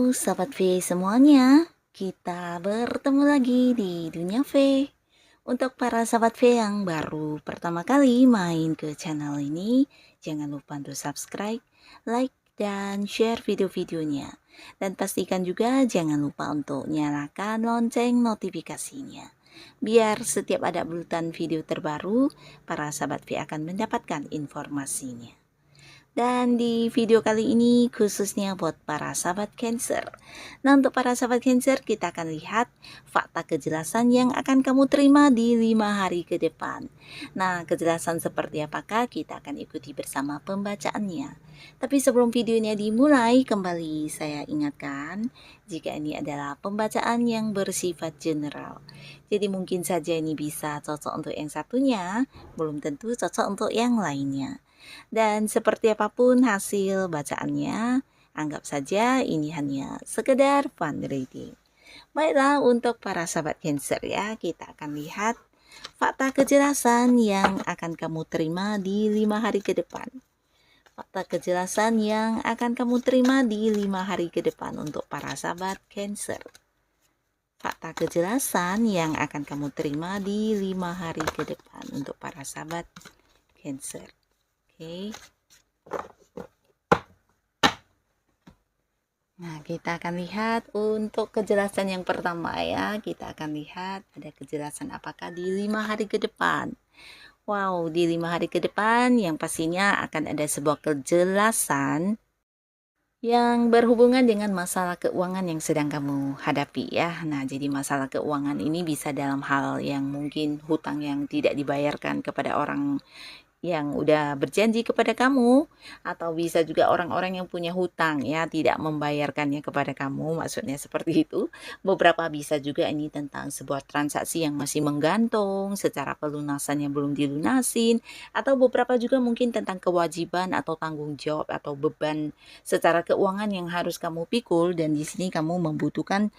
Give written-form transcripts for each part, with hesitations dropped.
Sahabat V semuanya, kita bertemu lagi di Dunia V. Untuk para sahabat V yang baru pertama kali main ke channel ini, jangan lupa untuk subscribe, like, dan share video-videonya. Dan pastikan juga jangan lupa untuk nyalakan lonceng notifikasinya. Biar setiap ada uploadan video terbaru, para sahabat V akan mendapatkan informasinya. Dan di video kali ini khususnya buat para sahabat Cancer. Nah, untuk para sahabat Cancer, kita akan lihat fakta kejelasan yang akan kamu terima di 5 hari ke depan. Nah, kejelasan seperti apakah kita akan ikuti bersama pembacaannya. Tapi sebelum videonya dimulai, kembali saya ingatkan jika ini adalah pembacaan yang bersifat general. Jadi mungkin saja ini bisa cocok untuk yang satunya, belum tentu cocok untuk yang lainnya. Dan seperti apapun hasil bacaannya, anggap saja ini hanya sekedar fun reading. Baiklah, untuk para sahabat Cancer ya, kita akan lihat fakta kejelasan yang akan kamu terima di 5 hari ke depan. Fakta kejelasan yang akan kamu terima di 5 hari ke depan untuk para sahabat Cancer. Fakta kejelasan yang akan kamu terima di 5 hari ke depan untuk para sahabat Cancer. Oke. Nah, kita akan lihat untuk kejelasan yang pertama ya. Kita akan lihat ada kejelasan apakah di 5 hari ke depan. Wow, di 5 hari ke depan yang pastinya akan ada sebuah kejelasan yang berhubungan dengan masalah keuangan yang sedang kamu hadapi ya. Nah, jadi masalah keuangan ini bisa dalam hal yang mungkin hutang yang tidak dibayarkan kepada orang yang udah berjanji kepada kamu, atau bisa juga orang-orang yang punya hutang ya tidak membayarkannya kepada kamu, maksudnya seperti itu. Beberapa bisa juga ini tentang sebuah transaksi yang masih menggantung, secara pelunasannya belum dilunasin, atau beberapa juga mungkin tentang kewajiban atau tanggung jawab atau beban secara keuangan yang harus kamu pikul, dan di sini kamu membutuhkan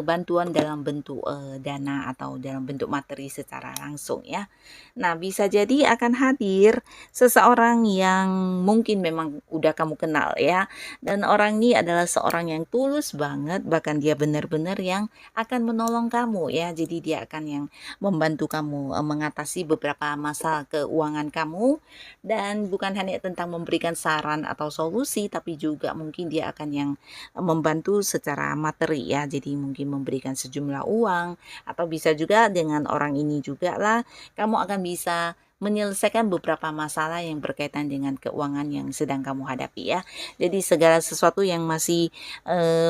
bantuan dalam bentuk dana atau dalam bentuk materi secara langsung ya. Nah, bisa jadi akan hadir seseorang yang mungkin memang udah kamu kenal ya. Dan orang ini adalah seorang yang tulus banget, bahkan dia benar-benar yang akan menolong kamu ya. Jadi dia akan yang membantu kamu mengatasi beberapa masalah keuangan kamu, dan bukan hanya tentang memberikan saran atau solusi, tapi juga mungkin dia akan yang membantu secara materi ya. Jadi mungkin memberikan sejumlah uang, atau bisa juga dengan orang ini juga lah kamu akan bisa menyelesaikan beberapa masalah yang berkaitan dengan keuangan yang sedang kamu hadapi ya. Jadi segala sesuatu yang masih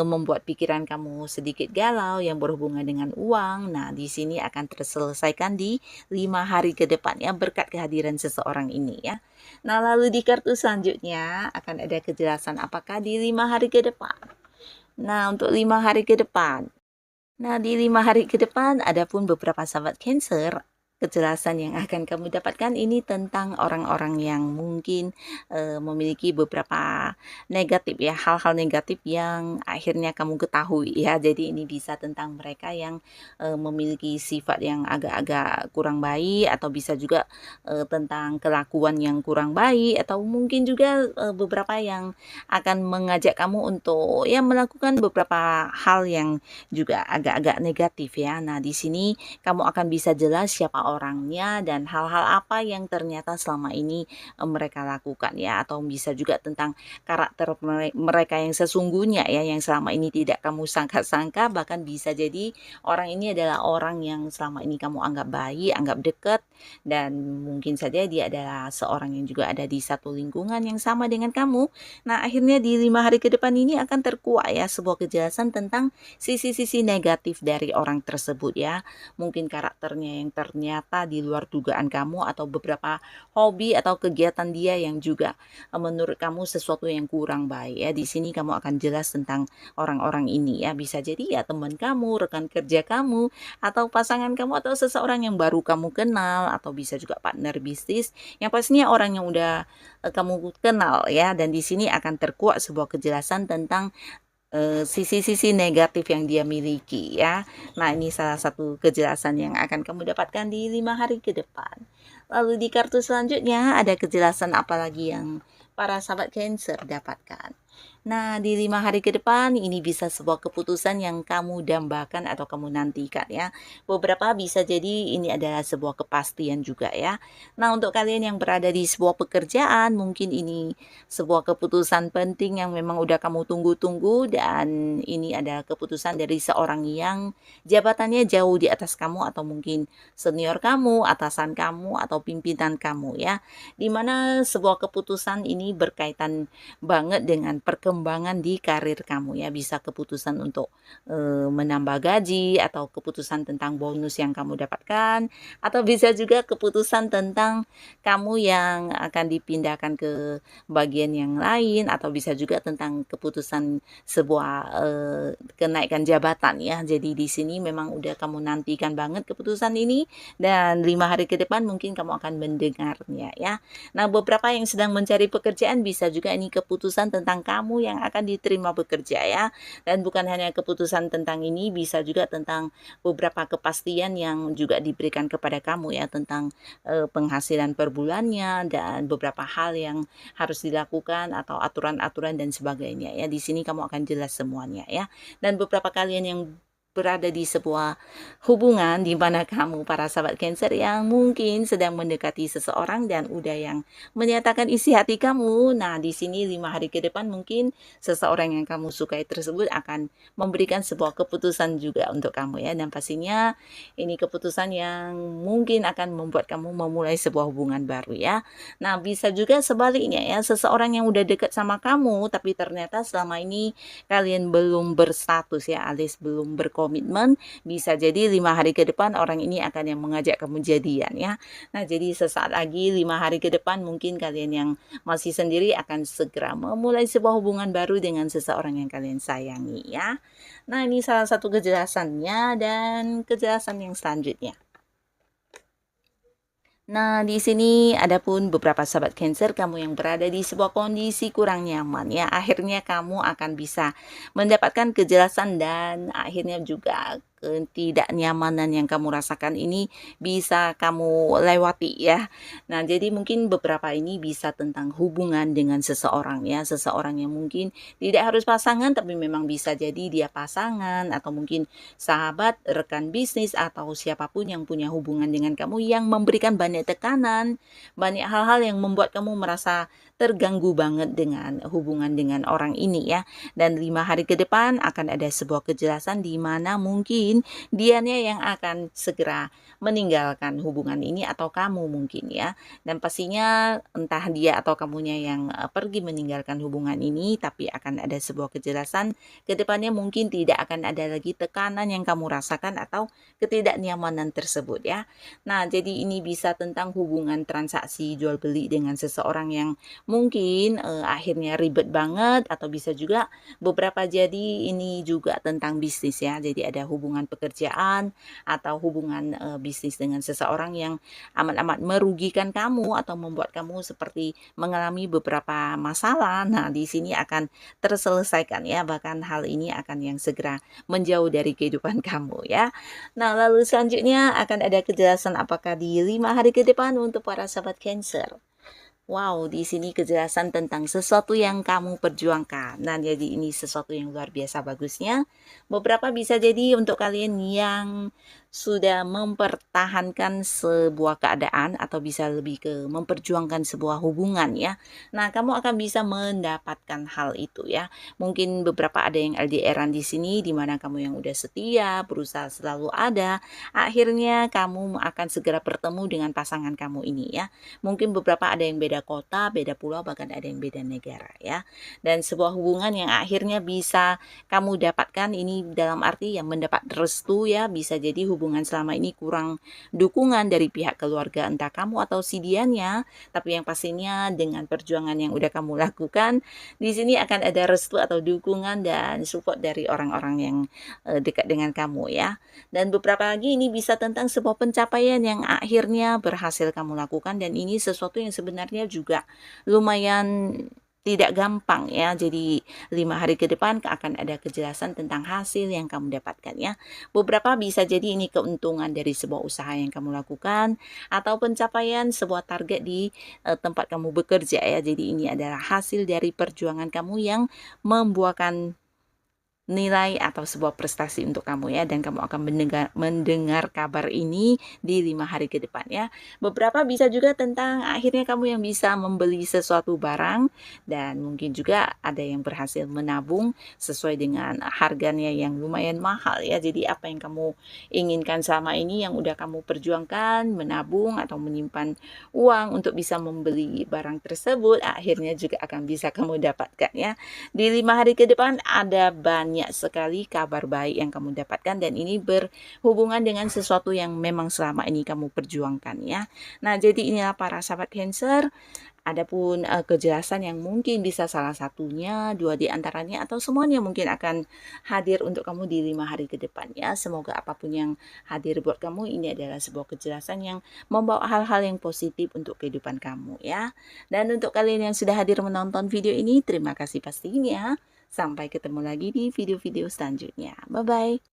membuat pikiran kamu sedikit galau yang berhubungan dengan uang, nah di sini akan terselesaikan di 5 hari ke depan ya, berkat kehadiran seseorang ini ya. Nah, lalu di kartu selanjutnya akan ada kejelasan apakah di 5 hari ke depan. Nah, untuk 5 hari ke depan. Nah, di 5 hari ke depan ada pun beberapa sahabat Cancer, kejelasan yang akan kamu dapatkan ini tentang orang-orang yang mungkin memiliki beberapa negatif ya, hal-hal negatif yang akhirnya kamu ketahui ya. Jadi ini bisa tentang mereka yang memiliki sifat yang agak-agak kurang baik, atau bisa juga tentang kelakuan yang kurang baik, atau mungkin juga beberapa yang akan mengajak kamu untuk ya melakukan beberapa hal yang juga agak-agak negatif ya. Nah, di sini kamu akan bisa jelas siapa orangnya dan hal-hal apa yang ternyata selama ini mereka lakukan ya, atau bisa juga tentang karakter mereka yang sesungguhnya ya, yang selama ini tidak kamu sangka-sangka. Bahkan bisa jadi orang ini adalah orang yang selama ini kamu anggap baik, anggap dekat, dan mungkin saja dia adalah seorang yang juga ada di satu lingkungan yang sama dengan kamu. Nah, akhirnya di 5 hari ke depan ini akan terkuak ya sebuah kejelasan tentang sisi-sisi negatif dari orang tersebut ya. Mungkin karakternya yang ternyata di luar dugaan kamu, atau beberapa hobi atau kegiatan dia yang juga menurut kamu sesuatu yang kurang baik ya. Di sini kamu akan jelas tentang orang-orang ini ya. Bisa jadi ya teman kamu, rekan kerja kamu, atau pasangan kamu, atau seseorang yang baru kamu kenal, atau bisa juga partner bisnis. Yang pastinya orang yang udah kamu kenal ya. Dan di sini akan terkuak sebuah kejelasan tentang sisi-sisi negatif yang dia miliki ya. Nah, ini salah satu kejelasan yang akan kamu dapatkan di 5 hari ke depan. Lalu di kartu selanjutnya ada kejelasan apa lagi yang para sahabat Cancer dapatkan. Nah, di 5 hari ke depan ini bisa sebuah keputusan yang kamu dambakan atau kamu nantikan ya. Beberapa bisa jadi ini adalah sebuah kepastian juga ya. Nah, untuk kalian yang berada di sebuah pekerjaan, mungkin ini sebuah keputusan penting yang memang udah kamu tunggu-tunggu dan ini adalah keputusan dari seorang yang jabatannya jauh di atas kamu atau mungkin senior kamu, atasan kamu atau pimpinan kamu ya. Dimana sebuah keputusan ini berkaitan banget dengan perkembangan di karir kamu ya. Bisa keputusan untuk menambah gaji atau keputusan tentang bonus yang kamu dapatkan atau bisa juga keputusan tentang kamu yang akan dipindahkan ke bagian yang lain atau bisa juga tentang keputusan sebuah kenaikan jabatan ya. Jadi di sini memang udah kamu nantikan banget keputusan ini dan 5 hari ke depan mungkin kamu akan mendengarnya ya. Nah, beberapa yang sedang mencari pekerjaan bisa juga ini keputusan tentang kamu yang akan diterima bekerja ya. Dan bukan hanya keputusan tentang ini, bisa juga tentang beberapa kepastian yang juga diberikan kepada kamu ya tentang penghasilan per bulannya dan beberapa hal yang harus dilakukan atau aturan-aturan dan sebagainya ya. Di sini kamu akan jelas semuanya ya. Dan beberapa kalian yang berada di sebuah hubungan di mana kamu para sahabat Cancer yang mungkin sedang mendekati seseorang dan udah yang menyatakan isi hati kamu. Nah, di sini 5 hari ke depan mungkin seseorang yang kamu sukai tersebut akan memberikan sebuah keputusan juga untuk kamu ya. Dan pastinya ini keputusan yang mungkin akan membuat kamu memulai sebuah hubungan baru ya. Nah, bisa juga sebaliknya ya, seseorang yang udah dekat sama kamu tapi ternyata selama ini kalian belum berstatus ya, alias belum berkomitmen, bisa jadi 5 hari ke depan orang ini akan yang mengajak kamu jadian ya. Nah, jadi sesaat lagi 5 hari ke depan mungkin kalian yang masih sendiri akan segera memulai sebuah hubungan baru dengan seseorang yang kalian sayangi ya. Nah, ini salah satu kejelasannya dan kejelasan yang selanjutnya. Nah, di sini ada pun beberapa sahabat Cancer kamu yang berada di sebuah kondisi kurang nyaman ya. Akhirnya kamu akan bisa mendapatkan kejelasan dan akhirnya juga ketidaknyamanan yang kamu rasakan ini bisa kamu lewati ya. Nah, jadi mungkin beberapa ini bisa tentang hubungan dengan seseorang ya. Seseorang yang mungkin tidak harus pasangan tapi memang bisa jadi dia pasangan atau mungkin sahabat, rekan bisnis atau siapapun yang punya hubungan dengan kamu yang memberikan banyak tekanan, banyak hal-hal yang membuat kamu merasa terganggu banget dengan hubungan dengan orang ini ya. Dan 5 hari ke depan akan ada sebuah kejelasan di mana mungkin dianya yang akan segera meninggalkan hubungan ini atau kamu mungkin ya. Dan pastinya entah dia atau kamunya yang pergi meninggalkan hubungan ini, tapi akan ada sebuah kejelasan ke depannya mungkin tidak akan ada lagi tekanan yang kamu rasakan atau ketidaknyamanan tersebut ya. Nah, jadi ini bisa tentang hubungan transaksi jual beli dengan seseorang yang mungkin akhirnya ribet banget atau bisa juga beberapa jadi ini juga tentang bisnis ya. Jadi ada hubungan pekerjaan atau hubungan bisnis dengan seseorang yang amat-amat merugikan kamu atau membuat kamu seperti mengalami beberapa masalah. Nah, di sini akan terselesaikan ya, bahkan hal ini akan yang segera menjauh dari kehidupan kamu ya. Nah, lalu selanjutnya akan ada kejelasan apakah di 5 hari ke depan untuk para sahabat Cancer. Wow, di sini kejelasan tentang sesuatu yang kamu perjuangkan. Nah, jadi ini sesuatu yang luar biasa bagusnya. Beberapa bisa jadi untuk kalian yang sudah mempertahankan sebuah keadaan atau bisa lebih ke memperjuangkan sebuah hubungan ya. Nah, kamu akan bisa mendapatkan hal itu ya. Mungkin beberapa ada yang LDR-an di sini di mana kamu yang udah setia, berusaha selalu ada, akhirnya kamu akan segera bertemu dengan pasangan kamu ini ya. Mungkin beberapa ada yang beda kota, beda pulau, bahkan ada yang beda negara ya. Dan sebuah hubungan yang akhirnya bisa kamu dapatkan ini dalam arti yang mendapat restu ya, bisa jadi hubungan selama ini kurang dukungan dari pihak keluarga entah kamu atau si dianya, tapi yang pastinya dengan perjuangan yang udah kamu lakukan di sini akan ada restu atau dukungan dan support dari orang-orang yang dekat dengan kamu ya. Dan beberapa lagi ini bisa tentang sebuah pencapaian yang akhirnya berhasil kamu lakukan dan ini sesuatu yang sebenarnya juga lumayan tidak gampang ya. Jadi 5 hari ke depan akan ada kejelasan tentang hasil yang kamu dapatkan ya. Beberapa bisa jadi ini keuntungan dari sebuah usaha yang kamu lakukan atau pencapaian sebuah target di tempat kamu bekerja ya. Jadi ini adalah hasil dari perjuangan kamu yang membuahkan nilai atau sebuah prestasi untuk kamu ya, dan kamu akan mendengar kabar ini di 5 hari ke depan ya. Beberapa bisa juga tentang akhirnya kamu yang bisa membeli sesuatu barang, dan mungkin juga ada yang berhasil menabung sesuai dengan harganya yang lumayan mahal ya. Jadi apa yang kamu inginkan selama ini yang udah kamu perjuangkan, menabung atau menyimpan uang untuk bisa membeli barang tersebut, akhirnya juga akan bisa kamu dapatkan ya. Di 5 hari ke depan ada banyak sekali kabar baik yang kamu dapatkan, dan ini berhubungan dengan sesuatu yang memang selama ini kamu perjuangkan ya. Nah, jadi inilah para sahabat Cancer. Adapun kejelasan yang mungkin bisa salah satunya, 2 di antaranya, atau semuanya mungkin akan hadir untuk kamu di 5 hari ke depan ya. Semoga apapun yang hadir buat kamu ini adalah sebuah kejelasan yang membawa hal-hal yang positif untuk kehidupan kamu ya. Dan untuk kalian yang sudah hadir menonton video ini, terima kasih pastinya. Sampai ketemu lagi di video-video selanjutnya. Bye-bye.